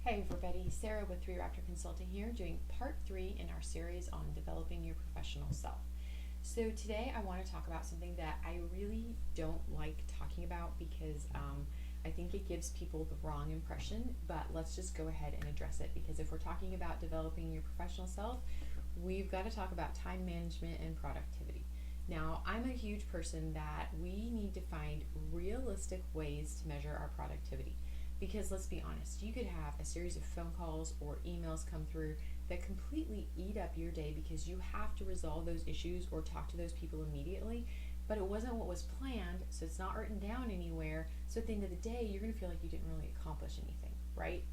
Hey everybody, Sarah with 3 Raptor Consulting here, doing part 3 in our series on developing your professional self. So today I want to talk about something that I really don't like talking about because I think it gives people the wrong impression, but let's just go ahead and address it, because if we're talking about developing your professional self, we've got to talk about time management and productivity. Now, I'm a huge person that we need to find realistic ways to measure our productivity. Because let's be honest, you could have a series of phone calls or emails come through that completely eat up your day because you have to resolve those issues or talk to those people immediately, but it wasn't what was planned, so it's not written down anywhere. So at the end of the day, you're going to feel like you didn't really accomplish anything, right?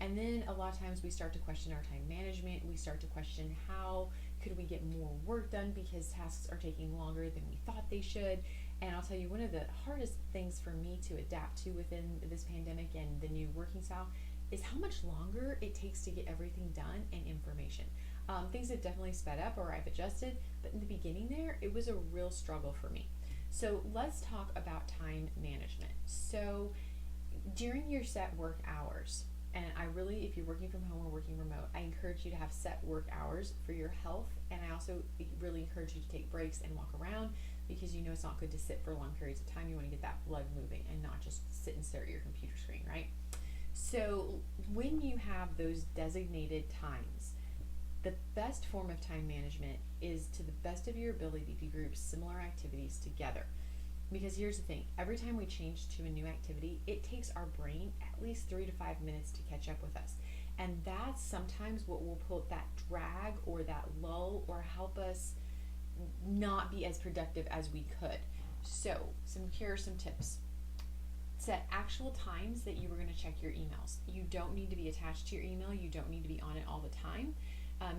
And then a lot of times we start to question our time management. We start to question how could we get more work done because tasks are taking longer than we thought they should. And I'll tell you, one of the hardest things for me to adapt to within this pandemic and the new working style is how much longer it takes to get everything done and information. Things have definitely sped up, or I've adjusted, but in the beginning there, it was a real struggle for me. So let's talk about time management. So during your set work hours, and I really, if you're working from home or working remote, I encourage you to have set work hours for your health. And I also really encourage you to take breaks and walk around, because you know it's not good to sit for long periods of time. You want to get that blood moving and not just sit and stare at your computer screen, right? So when you have those designated times, the best form of time management is to the best of your ability to group similar activities together. Because here's the thing, every time we change to a new activity, it takes our brain at least 3 to 5 minutes to catch up with us. And that's sometimes what will put that drag or that lull or help us not be as productive as we could. So here are some tips. Set actual times that you were going to check your emails. You don't need to be attached to your email. You don't need to be on it all the time.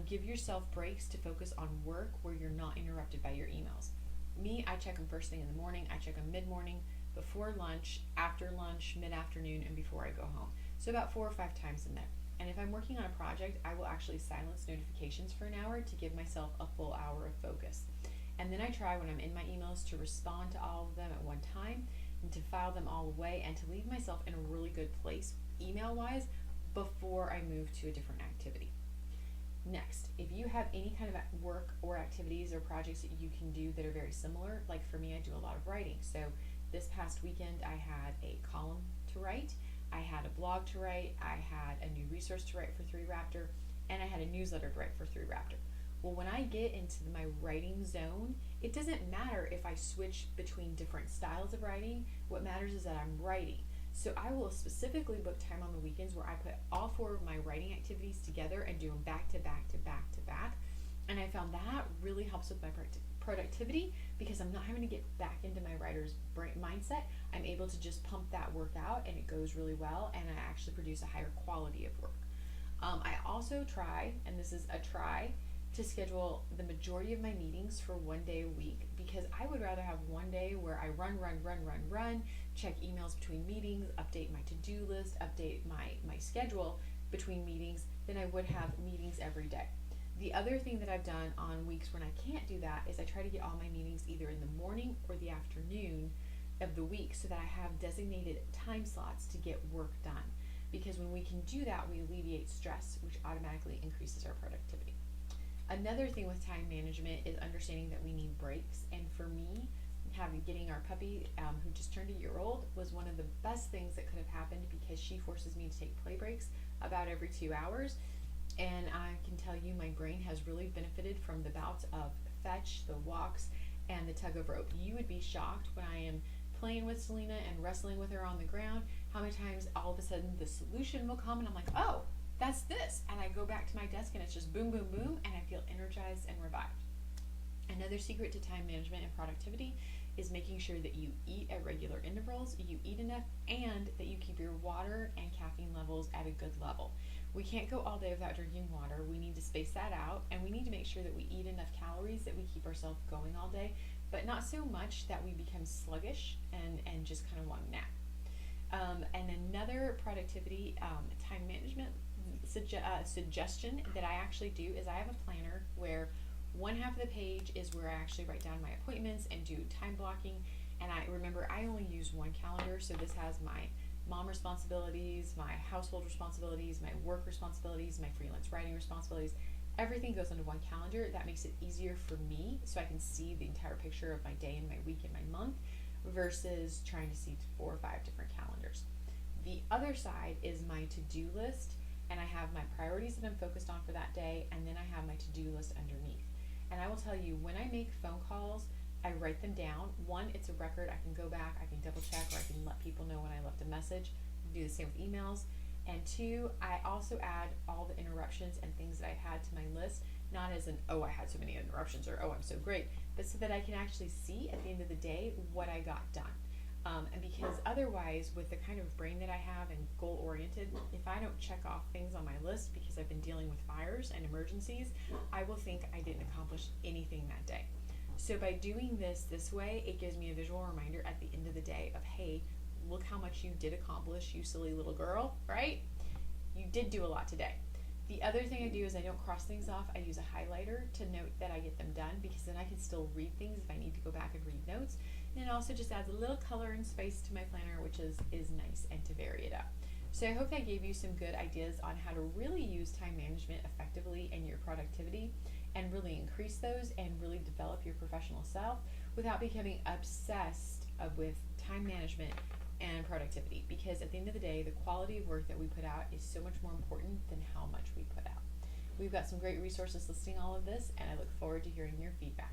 Give yourself breaks to focus on work where you're not interrupted by your emails. Me, I check them first thing in the morning. I check them mid-morning, before lunch, after lunch, mid-afternoon, and before I go home. So about 4 or 5 times in there. And if I'm working on a project, I will actually silence notifications for an hour to give myself a full hour of focus. And then I try, when I'm in my emails, to respond to all of them at one time and to file them all away and to leave myself in a really good place, email-wise, before I move to a different activity. Next, if you have any kind of work or activities or projects that you can do that are very similar, like for me, I do a lot of writing. So this past weekend, I had a column to write, I had a blog to write, I had a new resource to write for 3 Raptor, and I had a newsletter to write for 3 Raptor. Well, when I get into my writing zone, it doesn't matter if I switch between different styles of writing. What matters is that I'm writing. So I will specifically book time on the weekends where I put all 4 of my writing activities together and do them back to back to back to back. And I found that really helps with my productivity, because I'm not having to get back into my writer's mindset. I'm able to just pump that work out and it goes really well, and I actually produce a higher quality of work. I also try, and this is a try, to schedule the majority of my meetings for 1 day a week, because I would rather have 1 day where I run, check emails between meetings, update my to-do list, update my schedule between meetings, than I would have meetings every day. The other thing that I've done on weeks when I can't do that is I try to get all my meetings either in the morning or the afternoon of the week, so that I have designated time slots to get work done. Because when we can do that, we alleviate stress, which automatically increases our productivity. Another thing with time management is understanding that we need breaks. And for me, getting our puppy, who just turned a year old, was one of the best things that could have happened, because she forces me to take play breaks about every 2 hours. And I can tell you, my brain has really benefited from the bouts of fetch, the walks, and the tug of rope. You would be shocked when I am playing with Selena and wrestling with her on the ground, how many times all of a sudden the solution will come and I'm like, oh, that's this. And I go back to my desk and it's just boom, boom, boom, and I feel energized and revived. Another secret to time management and productivity is making sure that you eat at regular intervals, you eat enough, and that you keep your water and caffeine levels at a good level. We can't go all day without drinking water. We need to space that out, and we need to make sure that we eat enough calories that we keep ourselves going all day, but not so much that we become sluggish and just kind of want to nap. And another productivity time management suggestion that I actually do is I have a planner where one half of the page is where I actually write down my appointments and do time blocking. And I remember I only use one calendar, so this has my mom responsibilities, my household responsibilities, my work responsibilities, my freelance writing responsibilities. Everything goes onto one calendar. That makes it easier for me so I can see the entire picture of my day and my week and my month versus trying to see 4 or 5 different calendars. The other side is my to-do list, and I have my priorities that I'm focused on for that day, and then I have my to-do list underneath. And I will tell you, when I make phone calls, I write them down. One, it's a record. I can go back, I can double check, or I can let people know when I left a message. I do the same with emails. And two, I also add all the interruptions and things that I've had to my list, not as an, oh, I had so many interruptions, or oh, I'm so great, but so that I can actually see at the end of the day what I got done. And because otherwise, with the kind of brain that I have and goal-oriented, if I don't check off things on my list because I've been dealing with fires and emergencies, I will think I didn't accomplish anything that day. So by doing this way, it gives me a visual reminder at the end of the day of, hey, look how much you did accomplish, you silly little girl, right? You did do a lot today. The other thing I do is I don't cross things off. I use a highlighter to note that I get them done, because then I can still read things if I need to go back and read notes. And it also just adds a little color and space to my planner, which is nice, and to vary it up. So I hope I gave you some good ideas on how to really use time management effectively in your productivity, and really increase those and really develop your professional self without becoming obsessed with time management and productivity, because at the end of the day, the quality of work that we put out is so much more important than how much we put out. We've got some great resources listing all of this, and I look forward to hearing your feedback.